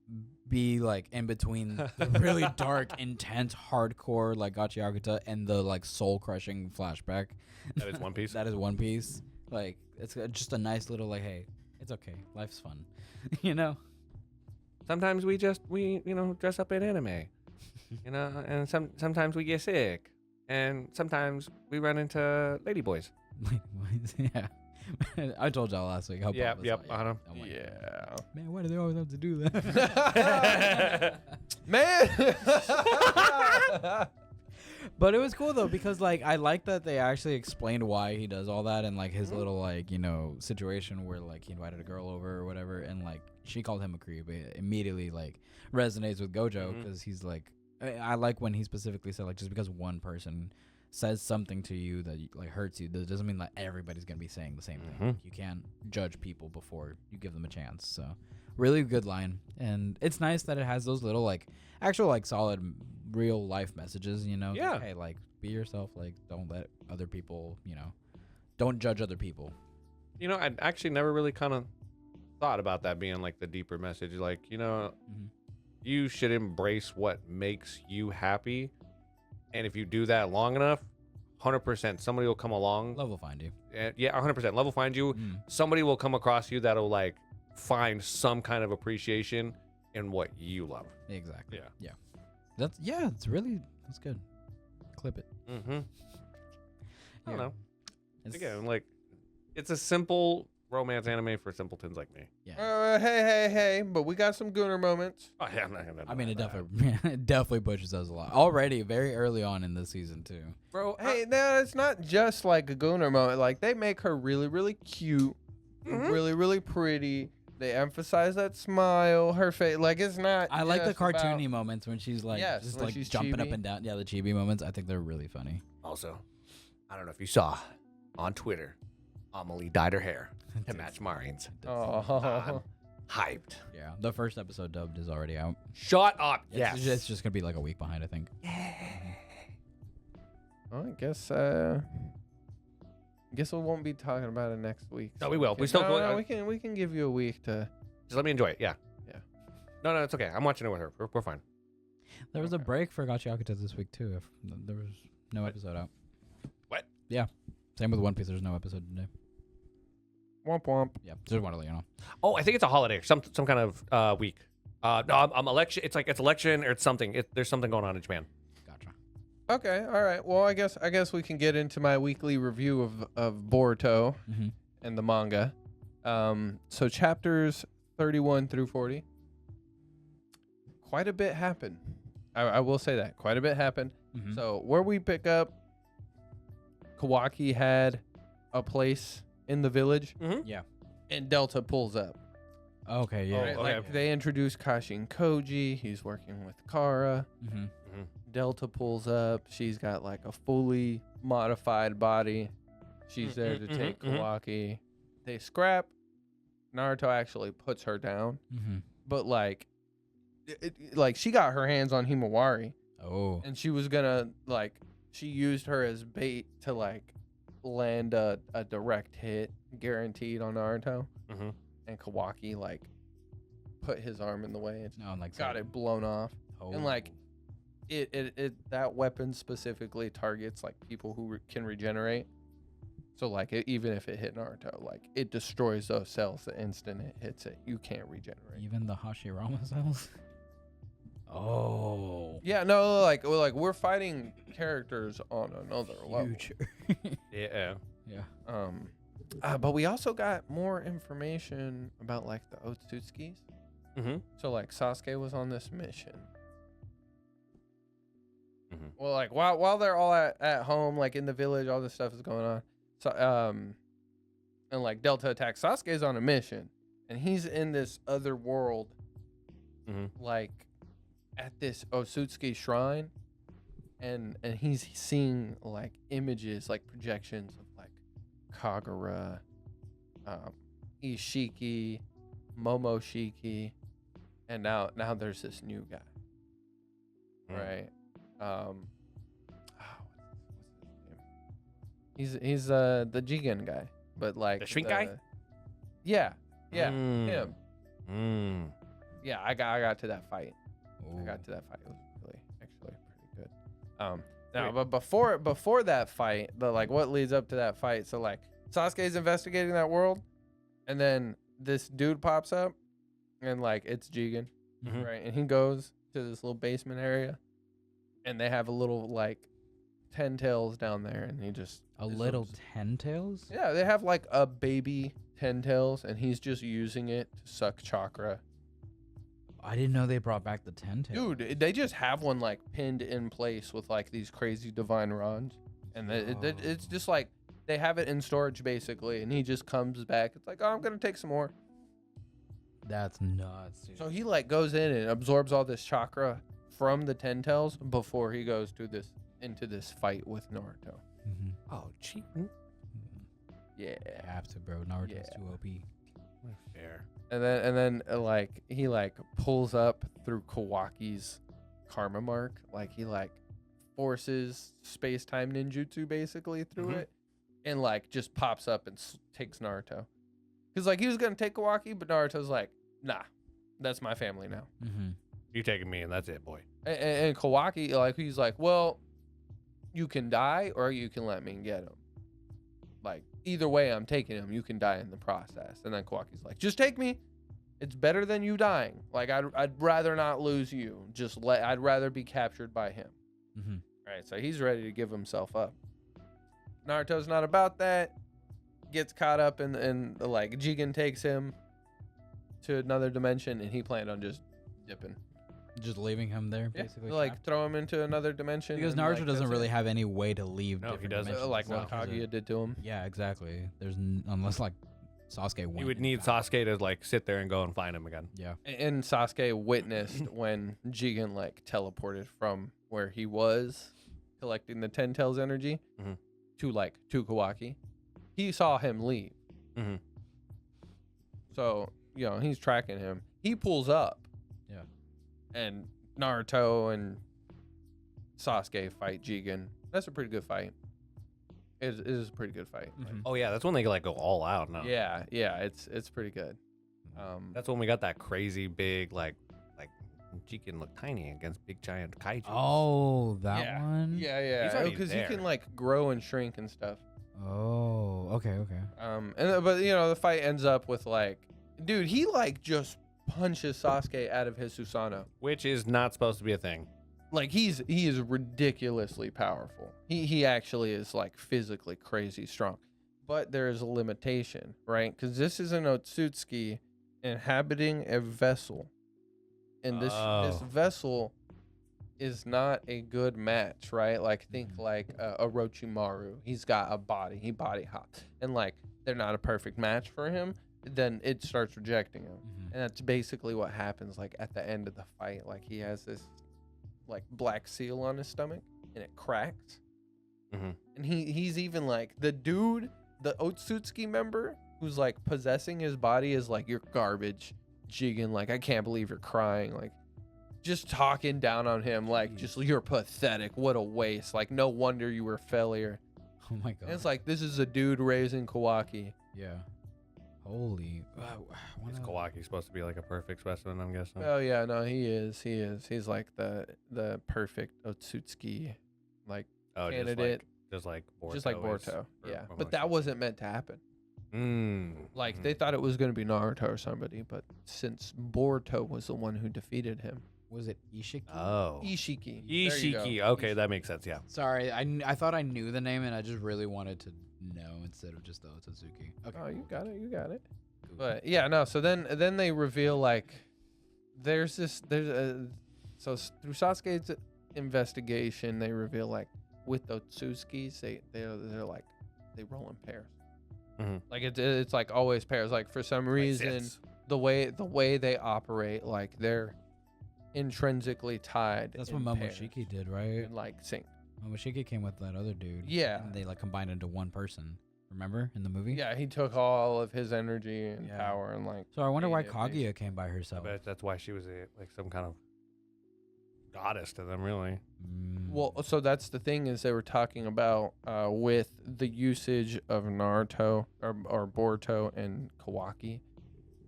be like in between the really dark, intense, hardcore like Gachiakuta and the like soul crushing flashback. That is One Piece. That is One Piece. Like it's just a nice little like, hey, it's okay. Life's fun. You know? Sometimes we dress up in anime. And sometimes we get sick. And sometimes we run into ladyboys. Yeah. I told y'all last week how Yep, Bob was yep, like, I know. I'm like, Yeah. man, why do they always have to do that? Man. But it was cool though because like I like that they actually explained why he does all that and like his little like situation where like he invited a girl over or whatever and like she called him a creep. It immediately like resonates with Gojo because he's like I like when he specifically said like just because one person says something to you that like hurts you, that doesn't mean that everybody's gonna be saying the same thing. Like, you can't judge people before you give them a chance. So really good line, and it's nice that it has those little like actual like solid real life messages. Like, Yeah. hey, like be yourself. Like don't let other people. Don't judge other people. I actually never really kind of thought about that being like the deeper message. Like, you should embrace what makes you happy. And if you do that long enough, 100%, somebody will come along. Love will find you. Yeah, 100%. Love will find you. Somebody will come across you that'll like find some kind of appreciation in what you love. Exactly. Yeah. That's good. Clip it. Mm-hmm. I don't know. It's, Again, like, it's a simple romance anime for simpletons like me. Yeah. Hey, but we got some gooner moments. Oh, yeah, I'm not gonna I mean, deny that. it definitely pushes us a lot. Already, very early on in the season, too. Bro, Hey, no, it's not just like a gooner moment. Like, they make her really, really cute, really, really pretty. They emphasize that smile, her face. Like, it's not. I like the just about- cartoony moments when she's like, Yes, just when like she's jumping up chibi. and down. Yeah, the chibi moments. I think they're really funny. also, I don't know if you saw on Twitter, Amelie dyed her hair to match Marine's. Oh. Hyped. Yeah, the first episode dubbed is already out. Shut up. It's, Yes. it's just gonna be like a week behind, I think. Well, I guess we won't be talking about it next week. No, we will. Okay. We still No, go- no, we can give you a week to. Just let me enjoy it. Yeah. Yeah. No, it's okay. I'm watching it with her. We're fine. There was a Okay. break for Gachiakuta this week too. If there was no episode out. What? Yeah. Same with One Piece. There's no episode today. Womp womp. Yeah. Just want to let you know. Oh, I think it's a holiday, some kind of week. No, I'm election. It's like it's election or it's something. There's something going on in Japan. Gotcha. Okay, all right. Well, I guess we can get into my weekly review of Boruto Mm-hmm. and the manga. So chapters 31 through 40. Quite a bit happened. I will say that quite a bit happened. Mm-hmm. So where we pick up, Kawaki had a place in the village, Yeah. and Delta pulls up. Okay. Yeah. Right? okay. Like they introduce Kashi and Koji. He's working with Kara. Mm-hmm. Delta pulls up. She's got like a fully modified body. She's there to take Kawaki. They scrap. Naruto actually puts her down, Mm-hmm. but like, like she got her hands on Himawari, Oh. and she was gonna like, she used her as bait to like land a direct hit guaranteed on Naruto, Mm-hmm. and Kawaki like put his arm in the way and No, like got it blown off. Oh. And like it that weapon specifically targets like people who can regenerate. So like even if it hit Naruto, like it destroys those cells the instant it hits it. You can't regenerate. Even the Hashirama cells. Oh. Yeah, no, like we're fighting characters on another level. Huge. Yeah. Yeah. But we also got more information about like the Otsutskis. Mm-hmm. So like Sasuke was on this mission. Mhm. Well, like while they're all at home, like in the village, all this stuff is going on. So and like Delta attacks. Sasuke's on a mission, and he's in this other world, like at this Otsutsuki shrine, and he's seeing like images, like projections of like Kagura, Ishiki, Momoshiki, and now there's this new guy. Right. What's his name? He's the Jigen guy, but like The shrink guy? Yeah, him. Mm. Yeah, I got to that fight. I Ooh. got to that fight. It was really actually pretty good. Now, but before that fight, what leads up to that fight? So like Sasuke's investigating that world, and then this dude pops up, and like it's Jigen, Mhm. right? And he goes to this little basement area, and they have a little like 10 tails down there, and he just A is little obs- 10 tails? yeah, they have like a baby 10 tails, and he's just using it to suck chakra. I didn't know they brought back the 10 tails. Dude, they just have one like pinned in place with like these crazy divine rods, and it's just like they have it in storage basically, and he just comes back. It's like, oh, I'm gonna take some more. That's nuts, dude. So he like goes in and absorbs all this chakra from the 10 tails before he goes to into this fight with Naruto. Mhm. Oh, gee. Yeah. You have to, bro. Naruto's Yeah. too OP. Fair. And then like he like pulls up through Kawaki's karma mark, like he like forces space-time ninjutsu basically through Mhm. it, and like just pops up and takes Naruto. Cause like he was gonna take Kawaki, but Naruto's like, nah, that's my family now. Mm-hmm. You taking me, and that's it, boy. And Kawaki, like he's like, well, you can die or you can let me get him. Like either way, I'm taking him. You can die in the process. And then Kawaki's like, just take me. It's better than you dying. Like I'd rather not lose you. I'd rather be captured by him. Mm-hmm. Right. So he's ready to give himself up. Naruto's not about that. gets caught up in like Jigen takes him to another dimension, and he planned on just dipping. Just leaving him there, Yeah, basically. like trapped. throw him into another dimension. Because and, Naruto like, doesn't that's really it. have any way to leave. No, he different doesn't. dimensions Like what without- Kaguya did to him. Yeah, exactly. There's unless like Sasuke went. You would and need found- Sasuke to like sit there and go and find him again. Yeah. And Sasuke witnessed when Jigen like teleported from where he was collecting the Ten Tails energy Mhm. to Kawaki. He saw him leave. Mhm. So, he's tracking him. He pulls up. Yeah. And Naruto and Sasuke fight Jigen. That's a pretty good fight. It is a pretty good fight. Mhm. Oh yeah, that's when they like go all out. No. Yeah, it's pretty good. That's when we got that crazy big like Jigen looked tiny against big giant kaiju. Oh, that yeah. one. He's Yeah, already because he there. can like grow and shrink and stuff. Oh, okay. But the fight ends up with like, dude, he like just punches Sasuke out of his Susanoo. Which is not supposed to be a thing. Like he is ridiculously powerful. He actually is like physically crazy strong. But there is a limitation, right? Because this is an Otsutsuki inhabiting a vessel. And this Oh. vessel is not a good match, right? Like think like Orochimaru. He's got a body. He body hops. And like they're not a perfect match for him. Then it starts rejecting him. Mhm. And that's basically what happens like at the end of the fight. Like he has this like black seal on his stomach and it cracks. Mhm. And he's even like the dude, the Otsutsuki member who's like possessing his body is like, you're garbage, Jigen. Like, I can't believe you're crying. Like, just talking down on him. Like, just, you're pathetic. What a waste. Like, no wonder you were a failure. Oh my god. And it's like, this is a dude raising Kawaki. Yeah. Holy. Is Kawaki supposed to be like a perfect specimen? I'm guessing. Oh yeah, no, he is. He's like the perfect Otsutsuki, like Oh, candidate. just like Boruto. just like is Boruto. for Yeah, but promotion. that wasn't meant to happen. Like they thought it was going to be Naruto or somebody, but since Boruto was the one who defeated him, Was it Ishiki? Oh. Ishiki. There you go. Ishiki. Okay, that makes sense. Yeah. Sorry, I thought I knew the name and I just really wanted to know instead of just the Otsutsuki. Okay. Oh, you got it. You got it. Cool. But yeah, no. So then they reveal like through Sasuke's investigation, they reveal like with the Otsutskis, they're like they roll in pairs. Mhm. Like it's like always pairs. Like for some reason, Siths. the way they operate, like they're intrinsically tied. That's in what pairs Momoshiki did, right? and like sync. Momoshiki came with that other dude. Yeah. And they like combined into one person. Remember in the movie? Yeah, he took all of his energy and Yeah. power and like. So I wonder why made it amazing. Kaguya came by I herself. bet that's why she was like some kind of goddess to them, really. Well, so that's the thing is they were talking about with the usage of Naruto or Boruto and Kawaki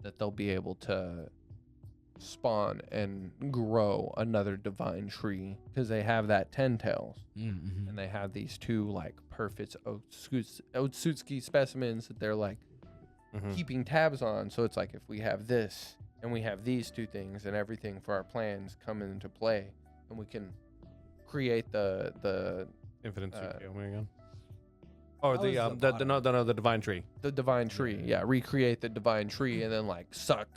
that they'll be able to spawn and grow another divine tree because they have that 10 tails Mm-hmm. and they have these two like perfect Otsutsuki specimens that they're like Mhm. keeping tabs on. So it's like if we have this and we have these two things and everything for our plans come into play and we can create the Infinite Uh, Tsukuyomi again. Or How the is the divine tree. divine tree. Yeah, recreate the divine tree and then like suck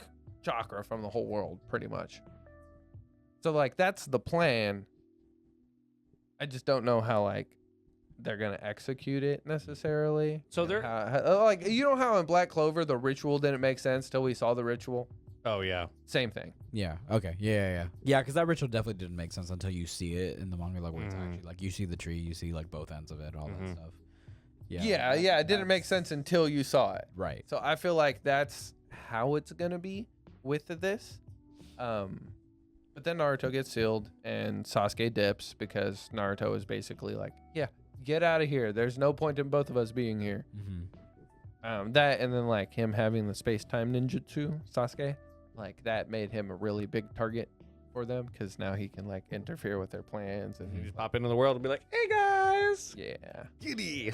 chakra from the whole world pretty much. So like that's the plan. I just don't know how like they're gonna execute it necessarily. So And they're- how, like you know how in Black Clover the ritual didn't make sense till we saw the ritual. Oh yeah. Same thing. Yeah. Okay. Yeah. Yeah. Because that ritual definitely didn't make sense until you see it in the manga, like where it's Mhm. actually like you see the tree, you see like both ends of it, all Mhm. that stuff. Yeah, it didn't make that's- sense until you saw it. Right. So I feel like that's how it's gonna be with this. But then Naruto gets sealed and Sasuke dips because Naruto is basically like, yeah, get out of here. There's no point in both of us being here. Mm-hmm. That and then like him having the space-time ninjutsu, Sasuke, like that made him a really big target for them because now he can like interfere with their plans and You he's just pop into the world and be like, "Hey guys, yeah. giddy."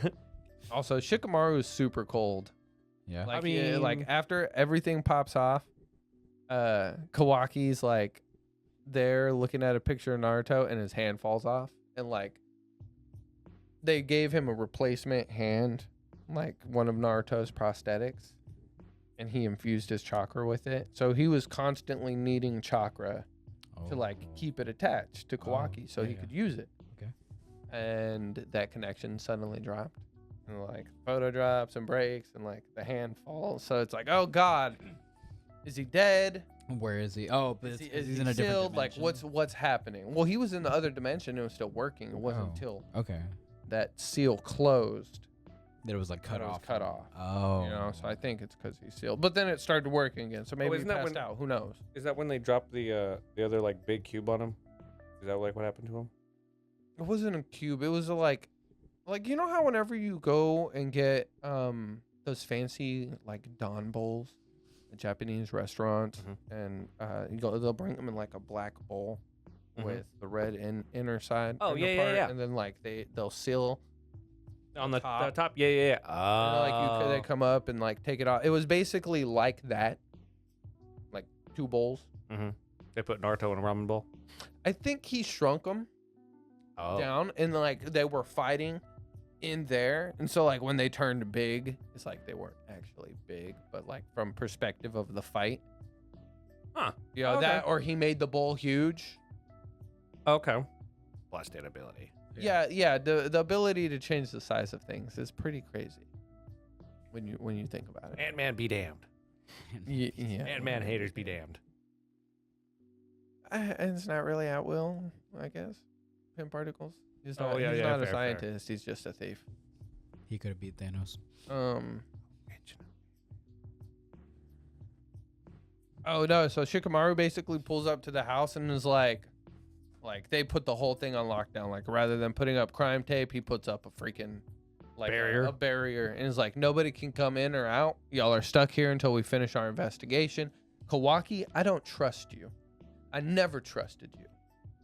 Also, Shikamaru is super cold. Yeah. Like, I mean- like after everything pops off, Kawaki's like there looking at a picture of Naruto and his hand falls off. And like they gave him a replacement hand like one of Naruto's prosthetics, and he infused his chakra with it. So he was constantly needing chakra to like keep it attached to Kawaki so he could use it. Okay. And that connection suddenly dropped. And like photo drops and breaks and like the hand falls. So it's like, oh God, is he dead? Where is he? Oh, but Is he he's in a different sealed? dimension. Like what's happening? Well, he was in the other dimension and it was still working. It wasn't until Okay. that seal closed That it was like cut that it was off. cut off. Oh. You know, so I think it's because he's sealed. But then it started working again. So maybe he isn't that passed when- out. Who knows? Is that when they dropped the other like big cube on him? Is that like what happened to him? It wasn't a cube. It was a like you know how whenever you go and get those fancy like don bowls at Japanese restaurants, and they'll bring them in like a black bowl with the red inner side. Oh, inner yeah, yeah, part, yeah. And then like they'll seal. On the top. top? Yeah. You know, like they come up and like take it off. It was basically like that, like 2 bowls. They put Naruto in a ramen bowl. I think he shrunk them down, and like they were fighting in there, and so like when they turned big, it's like they weren't actually big, but like from perspective of the fight. Huh. You know, Okay. that, or he made the bowl huge. Okay. Plus state ability. Yeah. The ability to change the size of things is pretty crazy when you think about it. Ant-Man be damned. Yeah. Ant-Man haters be damned. And it's not really at will, I guess. Pin particles. He's Oh, not, yeah, he's yeah, not a fair, fair. scientist. He's just a thief. He could have beat Thanos. Oh no! So Shikamaru basically pulls up to the house and is like they put the whole thing on lockdown. Like rather than putting up crime tape, he puts up a freaking like Barrier. a barrier, and is like nobody can come in or out. Y'all are stuck here until we finish our investigation. Kawaki, I don't trust you. I never trusted you.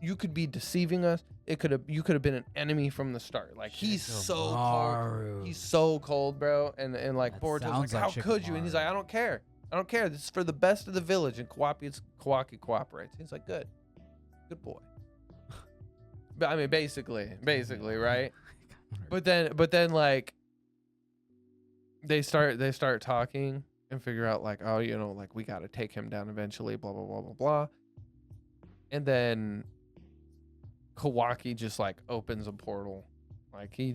You could be deceiving us. You could have been an enemy from the start. Like he's so cold. Shikamaru. He's so cold, bro. And like That Boruto's sounds like, like how could you? And he's like, Shikamaru. I don't care. I don't care. This is for the best of the village. And Kawaki cooperates. He's like, good boy. But I mean, basically, right? But then like they start talking and figure out like, oh, you know, like we got to take him down eventually. Blah blah blah blah blah. And then Kawaki just like opens a portal. Like he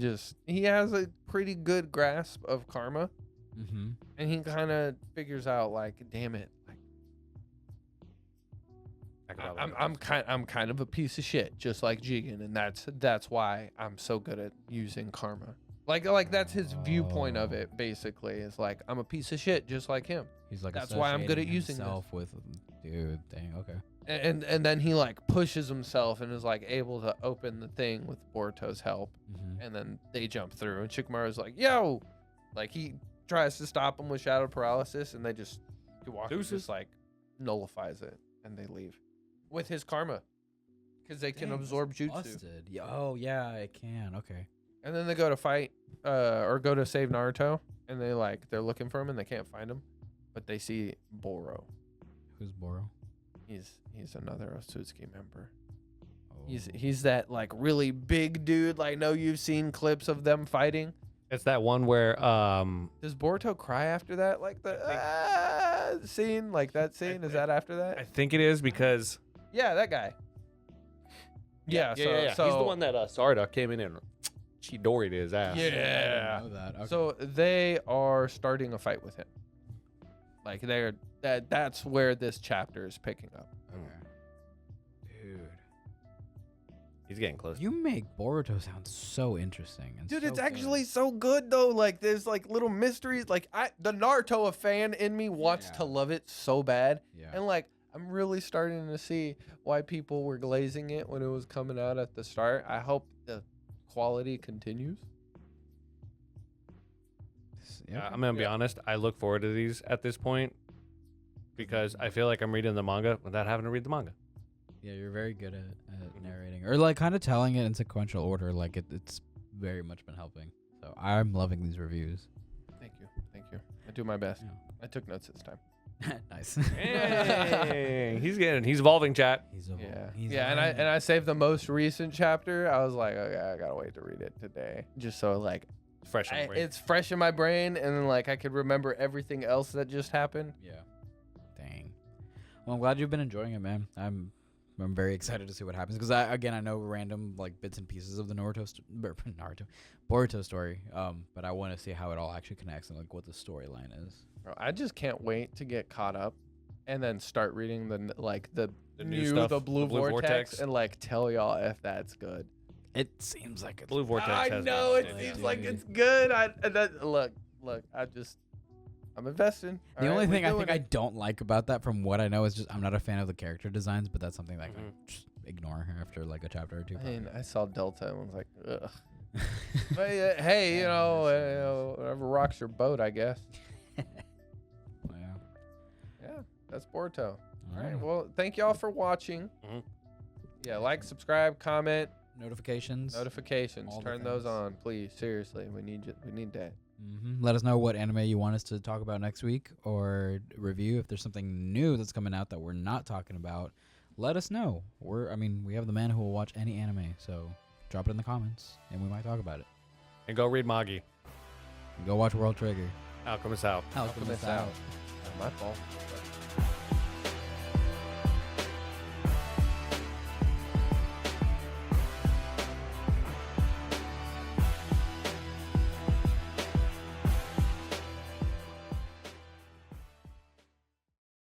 has a pretty good grasp of karma. Mm-hmm. And he kind of figures out like, damn it, like I'm kind of a piece of shit, just like Jigen, and that's why I'm so good at using karma. Like that's his viewpoint of it. Basically, is like I'm a piece of shit, just like him. He's like That's why I'm good at associating using himself with dude. Dang. Okay. And then he like pushes himself and is like able to open the thing with Boruto's help. Mm-hmm. And then they jump through, and Shikamaru's like, yo, like he tries to stop him with shadow paralysis, and they just Kawaki just like nullifies it, and they leave with his karma because they can absorb jutsu. Busted. Yeah, oh yeah, it can. Okay. And then they go to fight or go to save Naruto, and they're looking for him and they can't find him, but they see Boro. Who's Boro? He's another Otsutsuki member. Oh. He's that like really big dude. Like, no, you've seen clips of them fighting. It's that one where Does Boruto cry after that? Like the scene, like that scene. Is that after that? I think it is because Yeah, that guy. Yeah. He's the one that Sarda came in and Chidori'd his ass. Yeah. I didn't know that. Okay. So they are starting a fight with him. Like that's where this chapter is picking up. okay. Dude, He's getting close. you make Boruto sound so interesting. And Dude, so it's good. actually so good though. Like there's like little mysteries. Like the Naruto fan in me wants Yeah. to love it so bad. Yeah. And like I'm really starting to see why people were glazing it when it was coming out at the start. I hope the quality continues. Yeah, I'm gonna be honest. I look forward to these at this point because I feel like I'm reading the manga without having to read the manga. Yeah, you're very good at narrating or like kind of telling it in sequential order. Like it's very much been helping. So I'm loving these reviews. Thank you. I do my best. Yeah. I took notes this time. Nice. Hey, he's evolving, chat. He's a Yeah, and I saved the most recent chapter. I was like, okay, I gotta wait to read it today, just so like fresh in the brain. It's fresh in my brain, and then like I could remember everything else that just happened. Yeah. Dang. Well, I'm glad you've been enjoying it, man. I'm very excited to see what happens because I know random like bits and pieces of the Boruto story. But I want to see how it all actually connects and like what the storyline is. Bro, I just can't wait to get caught up, and then start reading the new stuff, the blue, the blue vortex, and like tell y'all if that's good. It seems like it's Blue Vortex. I has know it been- seems dude. like it's good. Look, I'm investing. the only thing I think I I don't like about that, from what I know, is just I'm not a fan of the character designs. But that's something that I can just ignore after like a chapter or two. mean, I saw Delta and was like, ugh. But hey, you know, whatever rocks your boat, I guess. Well, Yeah, that's Boruto. All right. alright. Well, thank y'all for watching. Mhm. Yeah, like, subscribe, comment, Notifications. notifications. All the Turn those things. on, please. Seriously, we need you. We need that. Let us know what anime you want us to talk about next week or review. If there's something new that's coming out that we're not talking about, let us know. We have the man who will watch any anime, so drop it in the comments and we might talk about it. And go read Magi. Go watch World Trigger. Alchemist out. Alchemist Alchemist out. Not my fault.